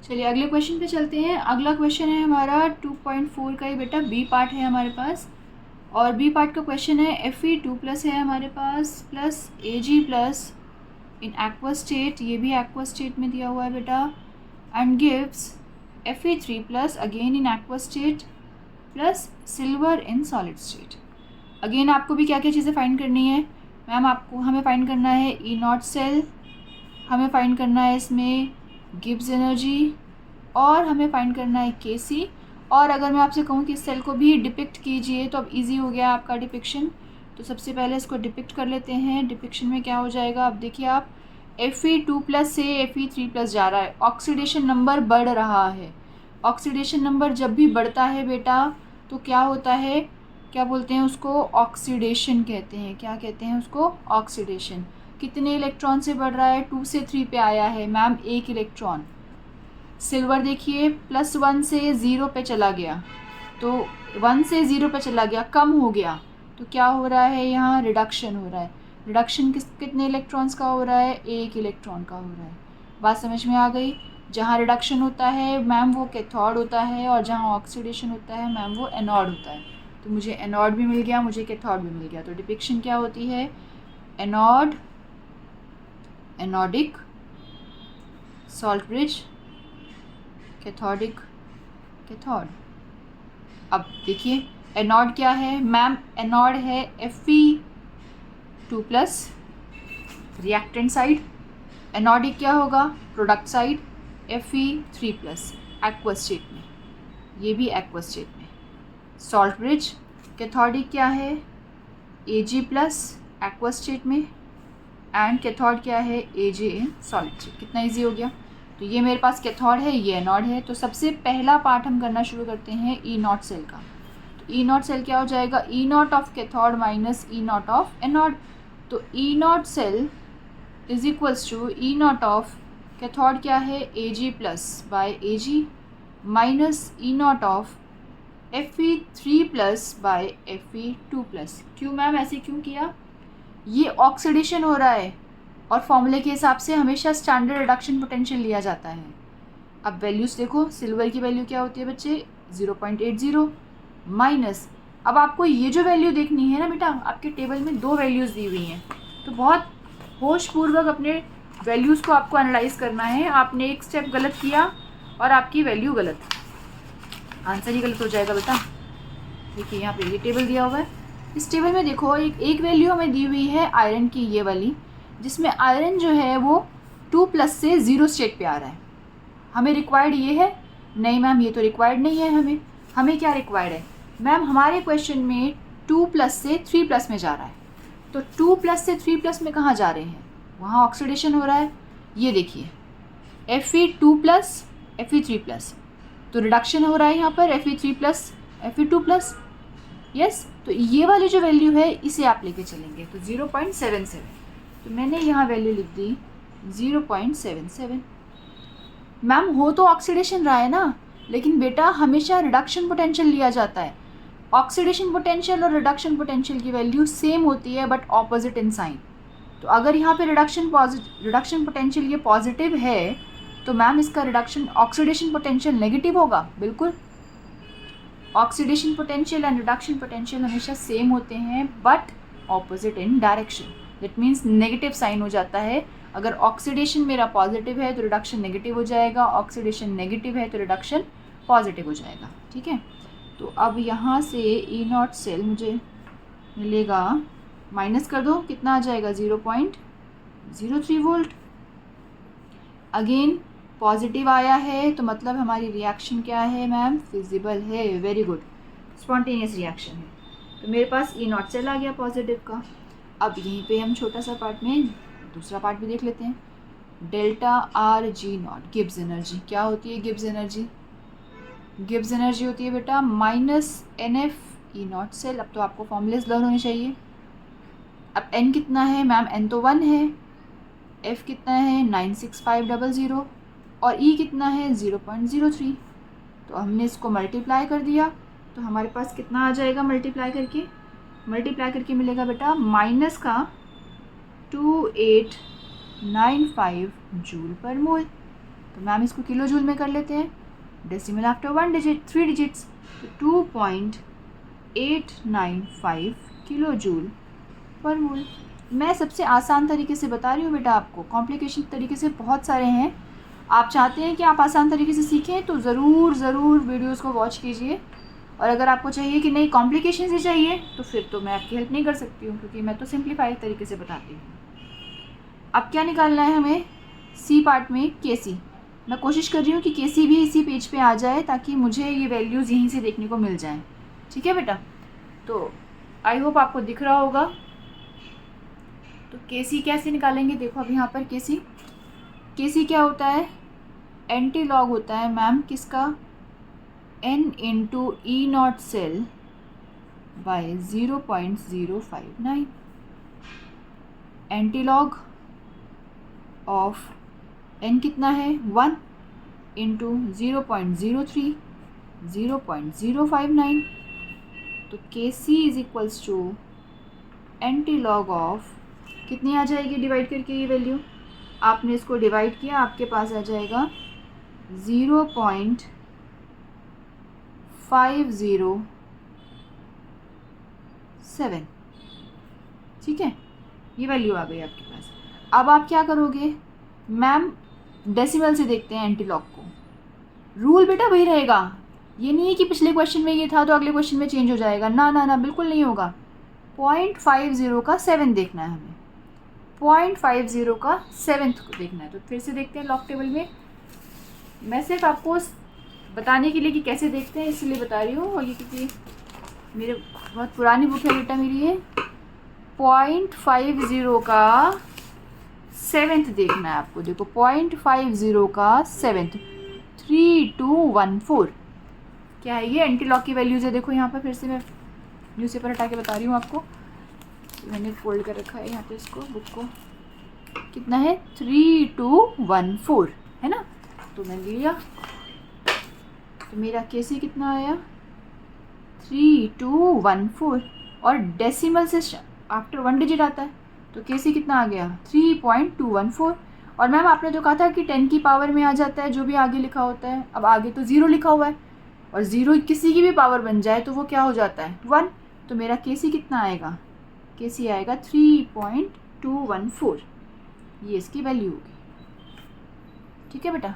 चलिए अगले क्वेश्चन पे चलते हैं। अगला क्वेश्चन है हमारा 2.4 का ही बेटा, बी पार्ट है हमारे पास। और बी पार्ट का क्वेश्चन है Fe2+ है हमारे पास plus Ag+ in aqua state, ये भी एक्वा स्टेट में दिया हुआ है बेटा, and gives Fe3+ again in aqua state plus silver in solid state. Again आपको भी क्या क्या चीज़ें फाइंड करनी है मैम? हमें फाइंड करना है E0 सेल, हमें फाइंड करना है इसमें गिब्स एनर्जी, और हमें फाइंड करना है Kc। और अगर मैं आपसे कहूँ कि इस सेल को भी डिपिक्ट कीजिए तो अब इजी हो गया आपका डिपिक्शन। तो सबसे पहले इसको डिपिक्ट कर लेते हैं। डिपिक्शन में क्या हो जाएगा, अब देखिए आप, Fe2+ से Fe3+ जा रहा है, ऑक्सीडेशन नंबर बढ़ रहा है। ऑक्सीडेशन नंबर जब भी बढ़ता है बेटा तो क्या होता है, क्या बोलते हैं उसको, ऑक्सीडेशन कहते हैं। क्या कहते हैं उसको, ऑक्सीडेशन। कितने इलेक्ट्रॉन से बढ़ रहा है, 2 से 3 पे आया है मैम, 1 इलेक्ट्रॉन। सिल्वर देखिए +1 से 0 पे चला गया, तो 1 से 0 पे चला गया, कम हो गया, तो क्या हो रहा है यहाँ, रिडक्शन हो रहा है। रिडक्शन कितने इलेक्ट्रॉन्स का हो रहा है, 1 इलेक्ट्रॉन का हो रहा है। बात समझ में आ गई? जहाँ रिडक्शन होता है मैम वो कैथोड होता है, और जहाँ ऑक्सीडेशन होता है मैम वो एनोड होता है। तो मुझे एनोड भी मिल गया, मुझे कैथोड भी मिल गया। तो डिपिक्शन क्या होती है, anode, anodic, salt bridge, cathodic, cathode. अब देखिए एनोड क्या है मैम, एनोड है Fe2+ रिएक्टेंट साइड, एनोडिक क्या होगा, product side Fe3+ aqua state में, ये भी एक्वा स्टेट में। सॉल्ट ब्रिज, कैथोडिक क्या है, Ag+ एक्वा स्टेट में, एंड कैथोड क्या है, Aj इन सॉलिड स्टेट। कितना इजी हो गया। तो ये मेरे पास कैथोड है, ये एनोड है। तो सबसे पहला पार्ट हम करना शुरू करते हैं E0 सेल का। तो E0 सेल क्या हो जाएगा, E0 of cathode minus E0 of anode. तो E0 cell is equals to E0 of cathode क्या है, Ag+ by Ag minus E0 of Fe3+ by Fe2+। क्यों मैम, ऐसे क्यों किया, ये ऑक्सीडेशन हो रहा है, और फॉर्मूले के हिसाब से हमेशा स्टैंडर्ड रिडक्शन पोटेंशियल लिया जाता है। अब वैल्यूज़ देखो, सिल्वर की वैल्यू क्या होती है बच्चे, 0.80 माइनस, अब आपको ये जो वैल्यू देखनी है ना बेटा, आपके टेबल में 2 वैल्यूज़ दी हुई हैं, तो बहुत होशपूर्वक अपने वैल्यूज़ को आपको एनालाइज करना है। आपने एक स्टेप गलत किया और आपकी वैल्यू गलत, आंसर ही गलत हो जाएगा बेटा। देखिए यहाँ पे ये टेबल दिया हुआ है, इस टेबल में देखो एक वैल्यू हमें दी हुई है आयरन की, ये वाली, जिसमें आयरन जो है वो 2+ से 0 स्टेट पे आ रहा है। हमें रिक्वायर्ड ये है, नहीं मैम ये तो रिक्वायर्ड नहीं है। हमें क्या रिक्वायर्ड है मैम, हमारे क्वेश्चन में 2+ से 3+ में जा रहा है। तो 2+ से 3+ में कहाँ जा रहे हैं, वहाँ ऑक्सीडेशन हो रहा है। ये देखिए Fe2+, Fe3+, तो रिडक्शन हो रहा है यहाँ पर Fe3+, Fe2+। यस, तो ये वाली जो वैल्यू है इसे आप लेके चलेंगे, तो 0.77। तो मैंने यहाँ वैल्यू लिख दी 0.77। मैम हो तो ऑक्सीडेशन रहा है ना, लेकिन बेटा हमेशा रिडक्शन पोटेंशियल लिया जाता है। ऑक्सीडेशन पोटेंशियल और रिडक्शन पोटेंशियल की वैल्यू सेम होती है बट ऑपोजिट इन साइन। तो अगर यहाँ पे रिडक्शन पोटेंशियल ये पॉजिटिव है तो मैम इसका ऑक्सीडेशन पोटेंशियल नेगेटिव होगा। बिल्कुल, oxidation potential and reduction potential हमेशा सेम होते हैं but opposite in direction. That means negative sign हो जाता है। अगर ऑक्सीडेशन मेरा पॉजिटिव है तो रिडक्शन नेगेटिव हो जाएगा, ऑक्सीडेशन नेगेटिव है तो रिडक्शन पॉजिटिव हो जाएगा। ठीक है, तो अब यहाँ से E0 सेल मुझे मिलेगा, माइनस कर दो, कितना आ जाएगा 0.03 वोल्ट। अगेन पॉजिटिव आया है तो मतलब हमारी रिएक्शन क्या है मैम, फिजिबल है। वेरी गुड, स्पॉन्टेनियस रिएक्शन है। तो मेरे पास E0 सेल आ गया पॉजिटिव का। अब यहीं पे हम छोटा सा पार्ट में दूसरा पार्ट भी देख लेते हैं। ΔRG0 गिब्स एनर्जी क्या होती है, गिब्स एनर्जी, गिब्स एनर्जी होती है बेटा -NF E0 सेल। अब तो आपको फॉर्मूलेज लर्न होने चाहिए। अब N कितना है मैम, N तो 1 है, F कितना है 96500 और E कितना है 0.03। तो हमने इसको मल्टीप्लाई कर दिया तो हमारे पास कितना आ जाएगा, मल्टीप्लाई करके मिलेगा बेटा माइनस का 2895 जूल पर मोल। तो मैम इसको किलो जूल में कर लेते हैं, डेसिमल आफ्टर 1 डिजिट, 3 डिजिट्स, तो 2.895 किलो जूल पर मोल। मैं सबसे आसान तरीके से बता रही हूँ बेटा आपको, कॉम्प्लिकेशन तरीके से बहुत सारे हैं। आप चाहते हैं कि आप आसान तरीके से सीखें तो ज़रूर वीडियोस को वॉच कीजिए, और अगर आपको चाहिए कि नहीं कॉम्प्लिकेशन से चाहिए तो फिर तो मैं आपकी हेल्प नहीं कर सकती हूँ, क्योंकि मैं तो सिंप्लीफाइड तरीके से बताती हूँ। अब क्या निकालना है हमें, सी पार्ट में केसी। मैं कोशिश कर रही हूँ कि केसी भी इसी पेज पे आ जाए ताकि मुझे ये वैल्यूज़ यहीं से देखने को मिल जाएं। ठीक है बेटा, तो आई होप आपको दिख रहा होगा। तो केसी कैसे निकालेंगे, देखो अब यहाँ पर केसी क्या होता है, एंटी लॉग होता है मैम किसका, n into E not cell by 0.059, anti log of n कितना है 1 इंटू 0.03 0.059, तो Kc is equals to anti log of कितनी आ जाएगी डिवाइड करके ये वैल्यू, आपने इसको डिवाइड किया आपके पास आ जाएगा 0.507। ठीक है, ये वैल्यू आ गई आपके पास। अब आप क्या करोगे मैम, डेसिमल से देखते हैं एंटी लॉग को। रूल बेटा वही रहेगा, ये नहीं है कि पिछले क्वेश्चन में ये था तो अगले क्वेश्चन में चेंज हो जाएगा, ना ना ना बिल्कुल नहीं होगा। 0.50 का 7 देखना है हमें, 0.50 का 7th को देखना है। तो फिर से देखते हैं लॉग टेबल में, मैं सिर्फ आपको बताने के लिए कि कैसे देखते हैं इसलिए बता रही हूँ, और ये क्योंकि मेरे बहुत पुरानी बुक है बेटा मेरी ये। 0.50 का 7th देखना है आपको, देखो 0.50 का 7th 3214 क्या है, ये एंटी लॉग की वैल्यूज़ है। देखो यहाँ पर फिर से मैं न्यूज़पेपर हटा के बता रही हूँ आपको, मैंने फोल्ड कर रखा है यहाँ पे इसको, बुक को, कितना है 3214 है ना। तो मैंने लिया, तो मेरा केसी कितना आया 3214, और डेसिमल से आफ्टर 1 डिजिट आता है, तो केसी कितना आ गया 3.214। और मैम आपने जो कहा था कि 10 की पावर में आ जाता है जो भी आगे लिखा होता है, अब आगे तो 0 लिखा हुआ है, और 0 किसी की भी पावर बन जाए तो वो क्या हो जाता है 1। तो मेरा केसी कितना आएगा, केसी आएगा 3.214, ये इसकी वैल्यू होगी। ठीक है बेटा।